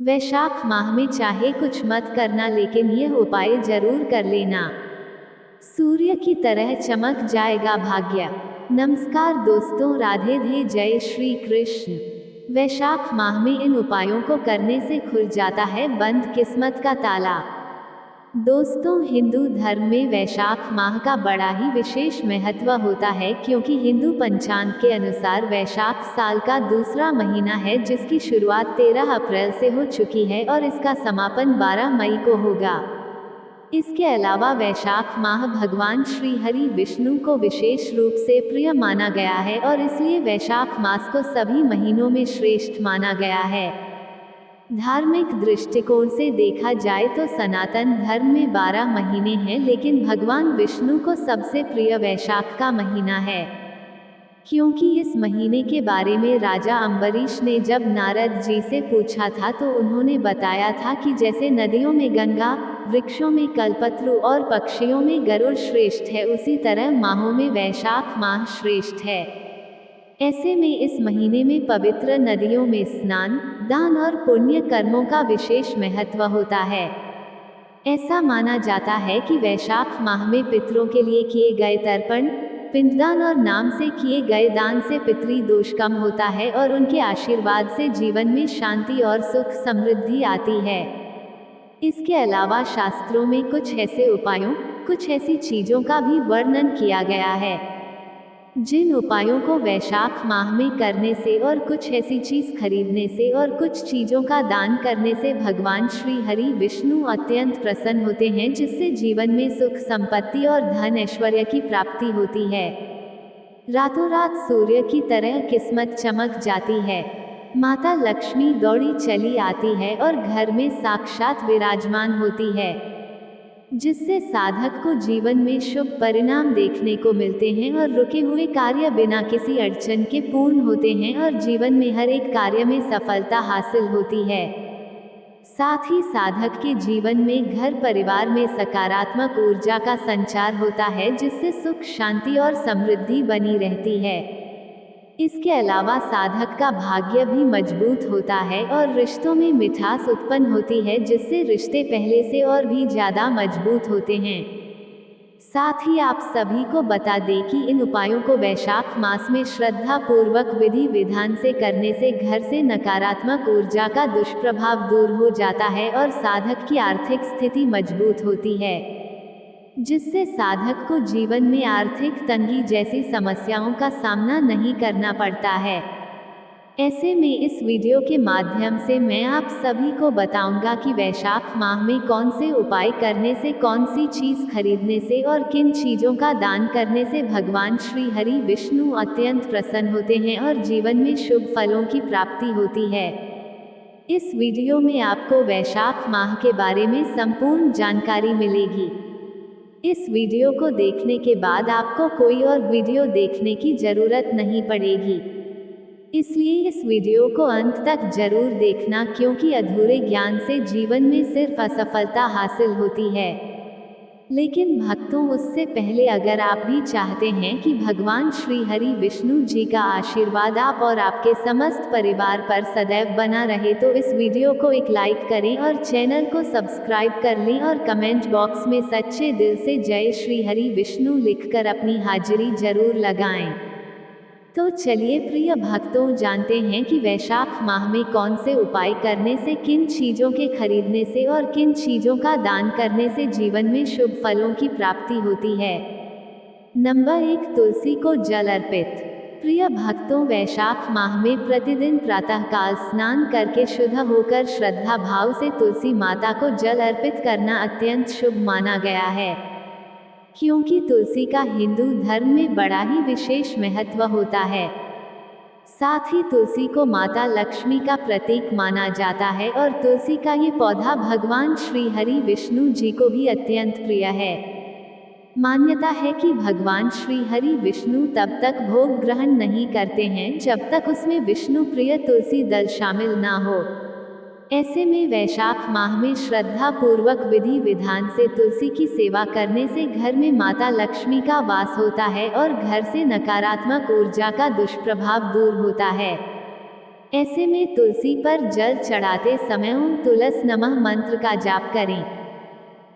वैशाख माह में चाहे कुछ मत करना, लेकिन यह उपाय जरूर कर लेना। सूर्य की तरह चमक जाएगा भाग्य। नमस्कार दोस्तों, राधे धे, जय श्री कृष्ण। वैशाख माह में इन उपायों को करने से खुल जाता है बंद किस्मत का ताला। दोस्तों, हिंदू धर्म में वैशाख माह का बड़ा ही विशेष महत्व होता है, क्योंकि हिंदू पंचांग के अनुसार वैशाख साल का दूसरा महीना है, जिसकी शुरुआत 13 अप्रैल से हो चुकी है और इसका समापन 12 मई को होगा। इसके अलावा वैशाख माह भगवान श्री हरि विष्णु को विशेष रूप से प्रिय माना गया है और इसलिए वैशाख मास को सभी महीनों में श्रेष्ठ माना गया है। धार्मिक दृष्टिकोण से देखा जाए तो सनातन धर्म में 12 महीने हैं, लेकिन भगवान विष्णु को सबसे प्रिय वैशाख का महीना है, क्योंकि इस महीने के बारे में राजा अम्बरीश ने जब नारद जी से पूछा था तो उन्होंने बताया था कि जैसे नदियों में गंगा, वृक्षों में कल्पतरु और पक्षियों में गरुड़ श्रेष्ठ है, उसी तरह माहों में वैशाख माह श्रेष्ठ है। ऐसे में इस महीने में पवित्र नदियों में स्नान, दान और पुण्य कर्मों का विशेष महत्व होता है। ऐसा माना जाता है कि वैशाख माह में पितरों के लिए किए गए तर्पण, पिंडदान और नाम से किए गए दान से पितृ दोष कम होता है और उनके आशीर्वाद से जीवन में शांति और सुख समृद्धि आती है। इसके अलावा शास्त्रों में कुछ ऐसे उपायों, कुछ ऐसी चीजों का भी वर्णन किया गया है, जिन उपायों को वैशाख माह में करने से और कुछ ऐसी चीज खरीदने से और कुछ चीजों का दान करने से भगवान श्री हरि विष्णु अत्यंत प्रसन्न होते हैं, जिससे जीवन में सुख संपत्ति और धन ऐश्वर्य की प्राप्ति होती है। रातों रात सूर्य की तरह किस्मत चमक जाती है। माता लक्ष्मी दौड़ी चली आती है और घर में साक्षात विराजमान होती है, जिससे साधक को जीवन में शुभ परिणाम देखने को मिलते हैं और रुके हुए कार्य बिना किसी अड़चन के पूर्ण होते हैं और जीवन में हर एक कार्य में सफलता हासिल होती है। साथ ही साधक के जीवन में घर परिवार में सकारात्मक ऊर्जा का संचार होता है, जिससे सुख शांति और समृद्धि बनी रहती है। इसके अलावा साधक का भाग्य भी मजबूत होता है और रिश्तों में मिठास उत्पन्न होती है, जिससे रिश्ते पहले से और भी ज्यादा मजबूत होते हैं। साथ ही आप सभी को बता दें कि इन उपायों को वैशाख मास में श्रद्धा पूर्वक विधि विधान से करने से घर से नकारात्मक ऊर्जा का दुष्प्रभाव दूर हो जाता है और साधक की आर्थिक स्थिति मजबूत होती है, जिससे साधक को जीवन में आर्थिक तंगी जैसी समस्याओं का सामना नहीं करना पड़ता है। ऐसे में इस वीडियो के माध्यम से मैं आप सभी को बताऊंगा कि वैशाख माह में कौन से उपाय करने से, कौन सी चीज खरीदने से और किन चीजों का दान करने से भगवान श्री हरि विष्णु अत्यंत प्रसन्न होते हैं और जीवन में शुभ फलों की प्राप्ति होती है। इस वीडियो में आपको वैशाख माह के बारे में संपूर्ण जानकारी मिलेगी। इस वीडियो को देखने के बाद आपको कोई और वीडियो देखने की जरूरत नहीं पड़ेगी, इसलिए इस वीडियो को अंत तक जरूर देखना, क्योंकि अधूरे ज्ञान से जीवन में सिर्फ असफलता हासिल होती है। लेकिन भक्तों, उससे पहले अगर आप भी चाहते हैं कि भगवान श्री हरि विष्णु जी का आशीर्वाद आप और आपके समस्त परिवार पर सदैव बना रहे, तो इस वीडियो को एक लाइक करें और चैनल को सब्सक्राइब कर लें और कमेंट बॉक्स में सच्चे दिल से जय श्री हरि विष्णु लिखकर अपनी हाजिरी जरूर लगाएं। तो चलिए प्रिय भक्तों, जानते हैं कि वैशाख माह में कौन से उपाय करने से, किन चीजों के खरीदने से और किन चीजों का दान करने से जीवन में शुभ फलों की प्राप्ति होती है। नंबर 1, तुलसी को जल अर्पित। प्रिय भक्तों, वैशाख माह में प्रतिदिन प्रातःकाल स्नान करके शुद्ध होकर श्रद्धा भाव से तुलसी माता को जल अर्पित करना अत्यंत शुभ माना गया है, क्योंकि तुलसी का हिंदू धर्म में बड़ा ही विशेष महत्व होता है। साथ ही तुलसी को माता लक्ष्मी का प्रतीक माना जाता है और तुलसी का ये पौधा भगवान श्री हरि विष्णु जी को भी अत्यंत प्रिय है। मान्यता है कि भगवान श्री हरि विष्णु तब तक भोग ग्रहण नहीं करते हैं जब तक उसमें विष्णु प्रिय तुलसी दल शामिल ना हो। ऐसे में वैशाख माह में श्रद्धा पूर्वक विधि विधान से तुलसी की सेवा करने से घर में माता लक्ष्मी का वास होता है और घर से नकारात्मक ऊर्जा का दुष्प्रभाव दूर होता है। ऐसे में तुलसी पर जल चढ़ाते समय ओम तुलस नमः मंत्र का जाप करें।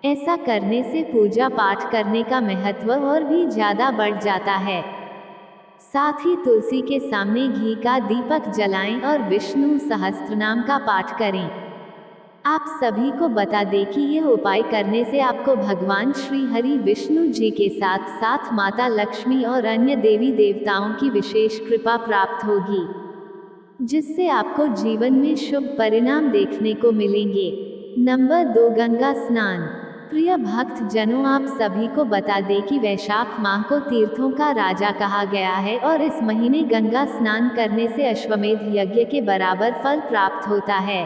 ऐसा करने से पूजा पाठ करने का महत्व और भी ज्यादा बढ़ जाता है। साथ ही तुलसी के सामने घी का दीपक जलाएं और विष्णु सहस्त्रनाम का पाठ करें। आप सभी को बता दें कि यह उपाय करने से आपको भगवान श्री हरि विष्णु जी के साथ साथ माता लक्ष्मी और अन्य देवी देवताओं की विशेष कृपा प्राप्त होगी, जिससे आपको जीवन में शुभ परिणाम देखने को मिलेंगे। नंबर 2, गंगा स्नान। प्रिय भक्त जनों, आप सभी को बता दें कि वैशाख माह को तीर्थों का राजा कहा गया है और इस महीने गंगा स्नान करने से अश्वमेध यज्ञ के बराबर फल प्राप्त होता है।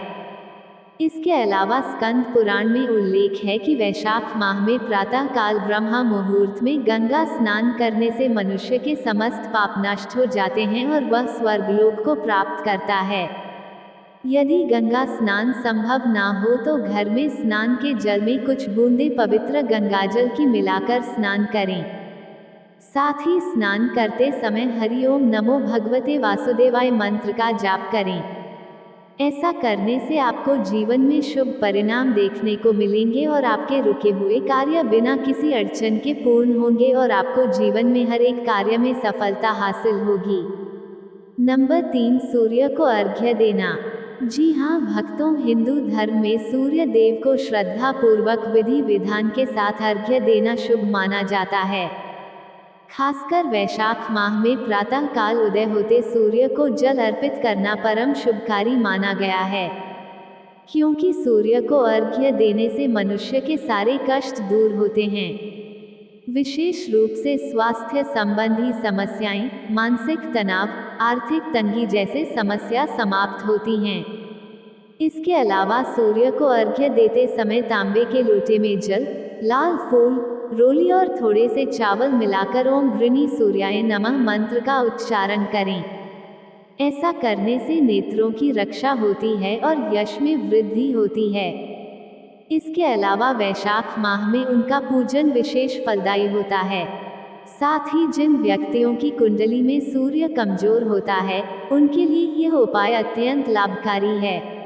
इसके अलावा स्कंद पुराण में उल्लेख है कि वैशाख माह में प्रातः काल ब्रह्म मुहूर्त में गंगा स्नान करने से मनुष्य के समस्त पाप नष्ट हो जाते हैं और वह स्वर्गलोक को प्राप्त करता है। यदि गंगा स्नान संभव ना हो तो घर में स्नान के जल में कुछ बूंदे पवित्र गंगाजल की मिलाकर स्नान करें। साथ ही स्नान करते समय हरि ओम नमो भगवते वासुदेवाय मंत्र का जाप करें। ऐसा करने से आपको जीवन में शुभ परिणाम देखने को मिलेंगे और आपके रुके हुए कार्य बिना किसी अड़चन के पूर्ण होंगे और आपको जीवन में हर एक कार्य में सफलता हासिल होगी। नंबर 3, सूर्य को अर्घ्य देना। जी हाँ भक्तों, हिंदू धर्म में सूर्य देव को श्रद्धा पूर्वक विधि विधान के साथ अर्घ्य देना शुभ माना जाता है। खासकर वैशाख माह में प्रातः काल उदय होते सूर्य को जल अर्पित करना परम शुभकारी माना गया है, क्योंकि सूर्य को अर्घ्य देने से मनुष्य के सारे कष्ट दूर होते हैं। विशेष रूप से स्वास्थ्य संबंधी समस्याएं, मानसिक तनाव, आर्थिक तंगी जैसे समस्या समाप्त होती हैं। इसके अलावा सूर्य को अर्घ्य देते समय तांबे के लोटे में जल, लाल फूल, रोली और थोड़े से चावल मिलाकर ओम गृणी सूर्याय नमः मंत्र का उच्चारण करें। ऐसा करने से नेत्रों की रक्षा होती है और यश में वृद्धि होती है। इसके अलावा वैशाख माह में उनका पूजन विशेष फलदायी होता है। साथ ही जिन व्यक्तियों की कुंडली में सूर्य कमजोर होता है, उनके लिए यह उपाय अत्यंत लाभकारी है।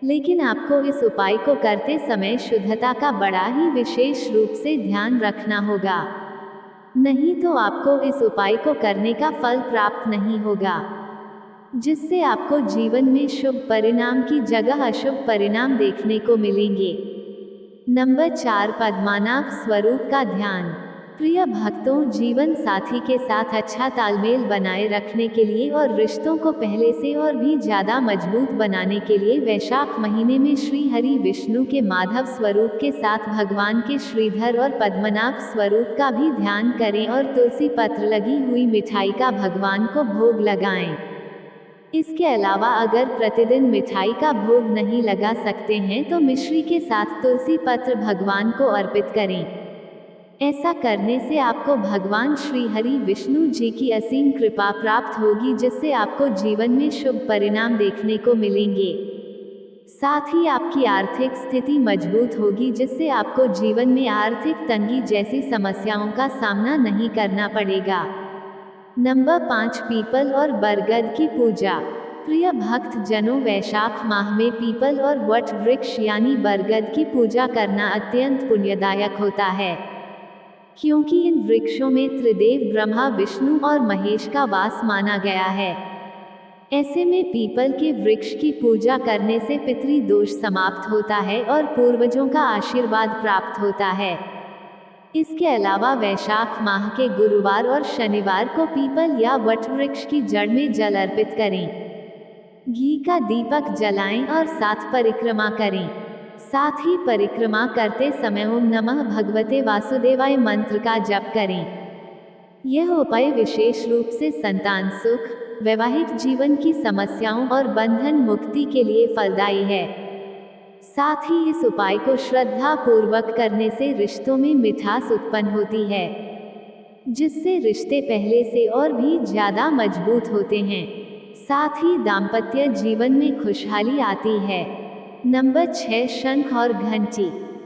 लेकिन आपको इस उपाय को करते समय शुद्धता का बड़ा ही विशेष रूप से ध्यान रखना होगा, नहीं तो आपको इस उपाय को करने का फल प्राप्त नहीं होगा, जिससे आपको जीवन में शुभ परिणाम की जगह अशुभ परिणाम देखने को मिलेंगे। नंबर 4, पद्मनाभ स्वरूप का ध्यान। प्रिय भक्तों, जीवन साथी के साथ अच्छा तालमेल बनाए रखने के लिए और रिश्तों को पहले से और भी ज्यादा मजबूत बनाने के लिए वैशाख महीने में श्री हरि विष्णु के माधव स्वरूप के साथ भगवान के श्रीधर और पद्मनाभ स्वरूप का भी ध्यान करें और तुलसी पत्र लगी हुई मिठाई का भगवान को भोग लगाएं। इसके अलावा अगर प्रतिदिन मिठाई का भोग नहीं लगा सकते हैं तो मिश्री के साथ तुलसी पत्र भगवान को अर्पित करें। ऐसा करने से आपको भगवान श्री हरि विष्णु जी की असीम कृपा प्राप्त होगी, जिससे आपको जीवन में शुभ परिणाम देखने को मिलेंगे। साथ ही आपकी आर्थिक स्थिति मजबूत होगी, जिससे आपको जीवन में आर्थिक तंगी जैसी समस्याओं का सामना नहीं करना पड़ेगा। नंबर 5, पीपल और बरगद की पूजा। प्रिय भक्त जनों, वैशाख माह में पीपल और वट वृक्ष यानी बरगद की पूजा करना अत्यंत पुण्यदायक होता है, क्योंकि इन वृक्षों में त्रिदेव ब्रह्मा, विष्णु और महेश का वास माना गया है। ऐसे में पीपल के वृक्ष की पूजा करने से पितृ दोष समाप्त होता है और पूर्वजों का आशीर्वाद प्राप्त होता है। इसके अलावा वैशाख माह के गुरुवार और शनिवार को पीपल या वट वृक्ष की जड़ में जल अर्पित करें, घी का दीपक जलाएं और 7 परिक्रमा करें। साथ ही परिक्रमा करते समय ओम नमः भगवते वासुदेवाय मंत्र का जप करें। यह उपाय विशेष रूप से संतान सुख, वैवाहिक जीवन की समस्याओं और बंधन मुक्ति के लिए फलदायी है। साथ ही इस उपाय को श्रद्धा पूर्वक करने से रिश्तों में मिठास उत्पन्न होती है, जिससे रिश्ते पहले से और भी ज्यादा मजबूत होते हैं। साथ ही दाम्पत्य जीवन में खुशहाली आती है। नंबर 6, शंख और घंटी।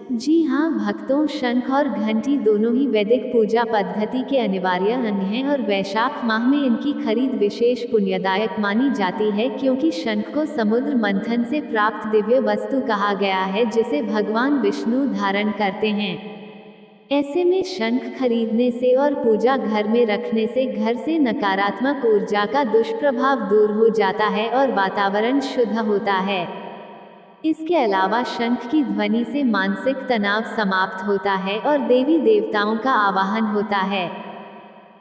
जी हाँ भक्तों, शंख और घंटी दोनों ही वैदिक पूजा पद्धति के अनिवार्य अंग हैं और वैशाख माह में इनकी खरीद विशेष पुण्यदायक मानी जाती है, क्योंकि शंख को समुद्र मंथन से प्राप्त दिव्य वस्तु कहा गया है जिसे भगवान विष्णु धारण करते हैं। ऐसे में शंख खरीदने से और पूजा घर में रखने से घर से नकारात्मक ऊर्जा का दुष्प्रभाव दूर हो जाता है और वातावरण शुद्ध होता है। इसके अलावा शंख की ध्वनि से मानसिक तनाव समाप्त होता है और देवी देवताओं का आवाहन होता है।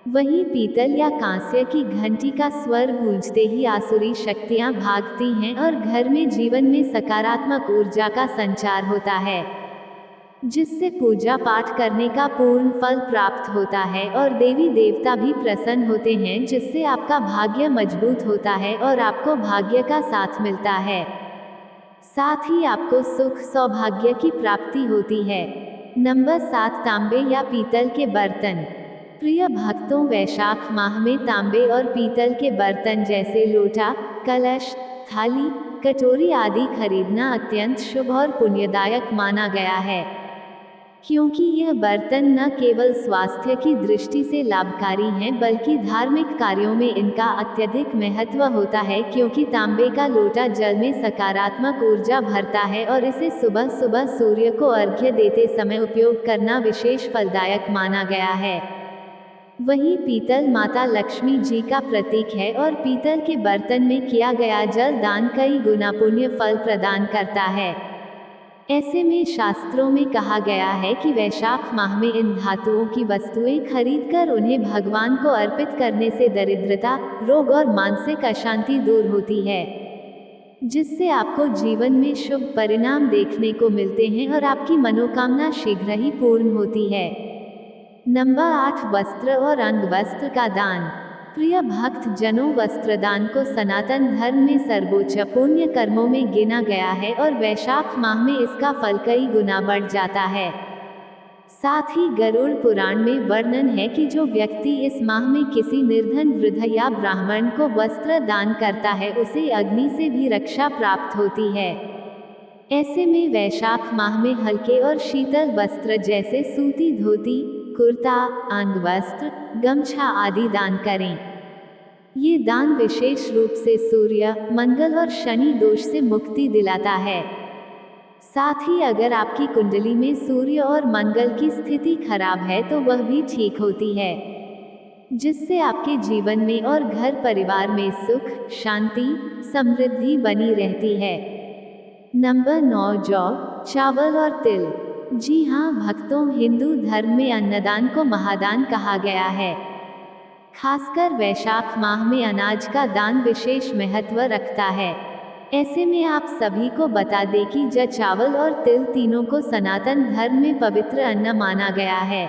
वहीं पीतल या कांस्य की घंटी का स्वर गूंजते ही आसुरी शक्तियां भागती हैं और घर में जीवन में सकारात्मक ऊर्जा का संचार होता है, जिससे पूजा पाठ करने का पूर्ण फल प्राप्त होता है और देवी देवता भी प्रसन्न होते हैं, जिससे आपका भाग्य मजबूत होता है और आपको भाग्य का साथ मिलता है। साथ ही आपको सुख सौभाग्य की प्राप्ति होती है। नंबर 7, तांबे या पीतल के बर्तन। प्रिय भक्तों, वैशाख माह में तांबे और पीतल के बर्तन जैसे लोटा, कलश, थाली, कटोरी आदि खरीदना अत्यंत शुभ और पुण्यदायक माना गया है, क्योंकि यह बर्तन न केवल स्वास्थ्य की दृष्टि से लाभकारी हैं बल्कि धार्मिक कार्यों में इनका अत्यधिक महत्व होता है, क्योंकि तांबे का लोटा जल में सकारात्मक ऊर्जा भरता है और इसे सुबह सुबह सूर्य को अर्घ्य देते समय उपयोग करना विशेष फलदायक माना गया है। वहीं पीतल माता लक्ष्मी जी का प्रतीक है और पीतल के बर्तन में किया गया जल दान कई गुना पुण्य फल प्रदान करता है। ऐसे में शास्त्रों में कहा गया है कि वैशाख माह में इन धातुओं की वस्तुएं खरीदकर उन्हें भगवान को अर्पित करने से दरिद्रता, रोग और मानसिक अशांति दूर होती है, जिससे आपको जीवन में शुभ परिणाम देखने को मिलते हैं और आपकी मनोकामना शीघ्र ही पूर्ण होती है। नंबर 8, वस्त्र और अंगवस्त्र का दान। प्रिय भक्त जनों, वस्त्रदान को सनातन धर्म में सर्वोच्च पुण्य कर्मों में गिना गया है और वैशाख माह में इसका फल कई गुना बढ़ जाता है। साथ ही गरुड़ पुराण में वर्णन है कि जो व्यक्ति इस माह में किसी निर्धन वृद्ध या ब्राह्मण को वस्त्र दान करता है उसे अग्नि से भी रक्षा प्राप्त होती है। ऐसे में वैशाख माह में हल्के और शीतल वस्त्र जैसे सूती धोती, कुर्ता, अंगवस्त्र, गमछा आदि दान करें। ये दान विशेष रूप से सूर्य, मंगल और शनि दोष से मुक्ति दिलाता है। साथ ही अगर आपकी कुंडली में सूर्य और मंगल की स्थिति खराब है तो वह भी ठीक होती है, जिससे आपके जीवन में और घर परिवार में सुख, शांति, समृद्धि बनी रहती है। नंबर 9, जौ, चावल और तिल। जी हाँ भक्तों, हिंदू धर्म में अन्नदान को महादान कहा गया है। खासकर वैशाख माह में अनाज का दान विशेष महत्व रखता है। ऐसे में आप सभी को बता दें कि जौ, चावल और तिल तीनों को सनातन धर्म में पवित्र अन्न माना गया है।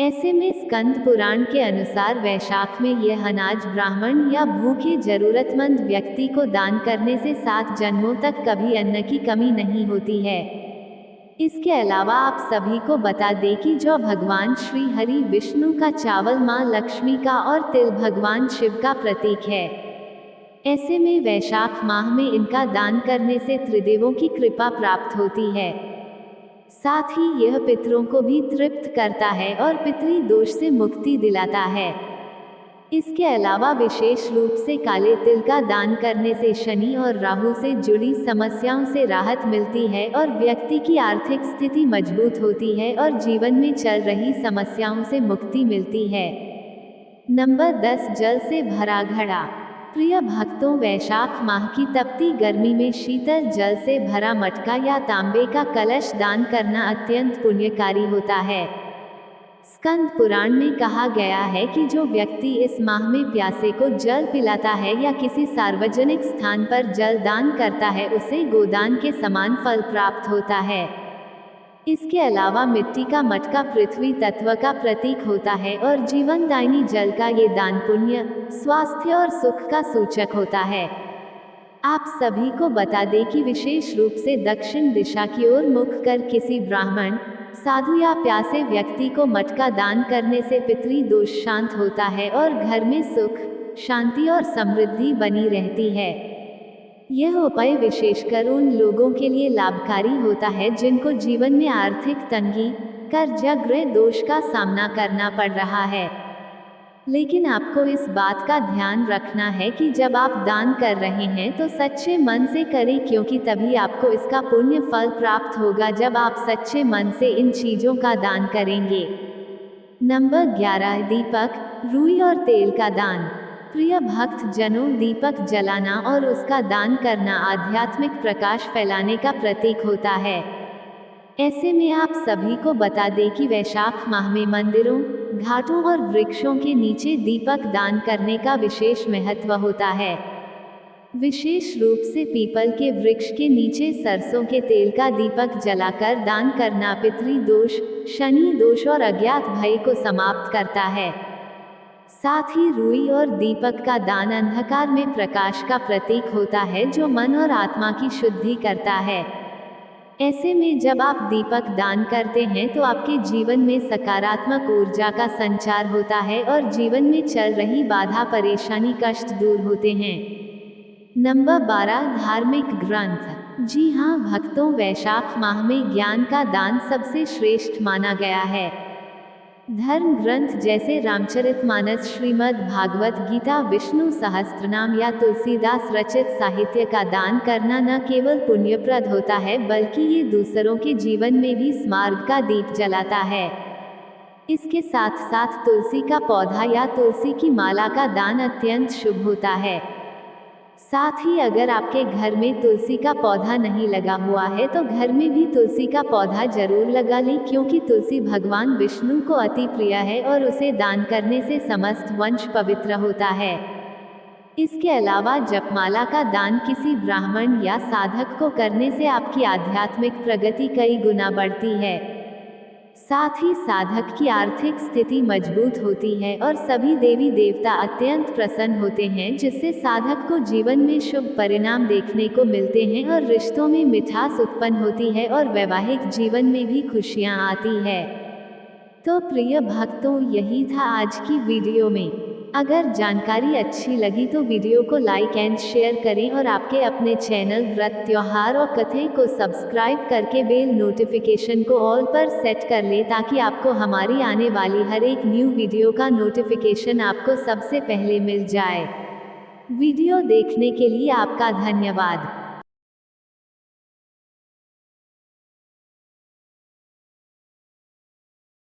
ऐसे में स्कंद पुराण के अनुसार वैशाख में यह अनाज ब्राह्मण या भूखे जरूरतमंद व्यक्ति को दान करने से 7 जन्मों तक कभी अन्न की कमी नहीं होती है। इसके अलावा आप सभी को बता दें कि जौ भगवान श्री हरि विष्णु का, चावल मां लक्ष्मी का और तिल भगवान शिव का प्रतीक है। ऐसे में वैशाख माह में इनका दान करने से त्रिदेवों की कृपा प्राप्त होती है। साथ ही यह पितरों को भी तृप्त करता है और पितरी दोष से मुक्ति दिलाता है। इसके अलावा विशेष रूप से काले तिल का दान करने से शनि और राहु से जुड़ी समस्याओं से राहत मिलती है और व्यक्ति की आर्थिक स्थिति मजबूत होती है और जीवन में चल रही समस्याओं से मुक्ति मिलती है। नंबर 10, जल से भरा घड़ा। प्रिय भक्तों, वैशाख माह की तपती गर्मी में शीतल जल से भरा मटका या तांबे का कलश दान करना अत्यंत पुण्यकारी होता है। स्कंद पुराण में कहा गया है कि जो व्यक्ति इस माह में प्यासे को जल पिलाता है या किसी सार्वजनिक स्थान पर जल दान करता है उसे गोदान के समान फल प्राप्त होता है। इसके अलावा मिट्टी का मटका पृथ्वी तत्व का प्रतीक होता है और जीवनदायिनी जल का ये दान पुण्य, स्वास्थ्य और सुख का सूचक होता है। आप सभी को बता दें कि विशेष रूप से दक्षिण दिशा की ओर मुख कर किसी ब्राह्मण, साधु या प्यासे व्यक्ति को मटका दान करने से पितरी दोष शांत होता है और घर में सुख, शांति और समृद्धि बनी रहती है। यह उपाय विशेषकर उन लोगों के लिए लाभकारी होता है जिनको जीवन में आर्थिक तंगी, कर्ज या गृह दोष का सामना करना पड़ रहा है। लेकिन आपको इस बात का ध्यान रखना है कि जब आप दान कर रहे हैं तो सच्चे मन से करें, क्योंकि तभी आपको इसका पुण्य फल प्राप्त होगा जब आप सच्चे मन से इन चीजों का दान करेंगे। नंबर 11, दीपक, रुई और तेल का दान। प्रिय भक्त जनों, दीपक जलाना और उसका दान करना आध्यात्मिक प्रकाश फैलाने का प्रतीक होता है। ऐसे में आप सभी को बता दें कि वैशाख माह में मंदिरों, घाटों और वृक्षों के नीचे दीपक दान करने का विशेष महत्व होता है। विशेष रूप से पीपल के वृक्ष के नीचे सरसों के तेल का दीपक जलाकर दान करना पितृ दोष, शनि दोष और अज्ञात भय को समाप्त करता है। साथ ही रुई और दीपक का दान अंधकार में प्रकाश का प्रतीक होता है जो मन और आत्मा की शुद्धि करता है। ऐसे में जब आप दीपक दान करते हैं तो आपके जीवन में सकारात्मक ऊर्जा का संचार होता है और जीवन में चल रही बाधा, परेशानी, कष्ट दूर होते हैं। नंबर 12, धार्मिक ग्रंथ। जी हाँ भक्तों, वैशाख माह में ज्ञान का दान सबसे श्रेष्ठ माना गया है। धर्म ग्रंथ जैसे रामचरितमानस, श्रीमद् भागवत गीता, विष्णु सहस्त्रनाम या तुलसीदास रचित साहित्य का दान करना न केवल पुण्यप्रद होता है बल्कि ये दूसरों के जीवन में भी स्मार्ग का दीप जलाता है। इसके साथ साथ तुलसी का पौधा या तुलसी की माला का दान अत्यंत शुभ होता है। साथ ही अगर आपके घर में तुलसी का पौधा नहीं लगा हुआ है तो घर में भी तुलसी का पौधा जरूर लगा लें, क्योंकि तुलसी भगवान विष्णु को अति प्रिय है और उसे दान करने से समस्त वंश पवित्र होता है। इसके अलावा जपमाला का दान किसी ब्राह्मण या साधक को करने से आपकी आध्यात्मिक प्रगति कई गुना बढ़ती है। साथ ही साधक की आर्थिक स्थिति मजबूत होती है और सभी देवी देवता अत्यंत प्रसन्न होते हैं, जिससे साधक को जीवन में शुभ परिणाम देखने को मिलते हैं और रिश्तों में मिठास उत्पन्न होती है और वैवाहिक जीवन में भी खुशियां आती है। तो प्रिय भक्तों, यही था आज की वीडियो में। अगर जानकारी अच्छी लगी तो वीडियो को लाइक एंड शेयर करें और आपके अपने चैनल व्रत, त्योहार और कथें को सब्सक्राइब करके बेल नोटिफिकेशन को ऑल पर सेट कर लें ताकि आपको हमारी आने वाली हर एक न्यू वीडियो का नोटिफिकेशन आपको सबसे पहले मिल जाए। वीडियो देखने के लिए आपका धन्यवाद।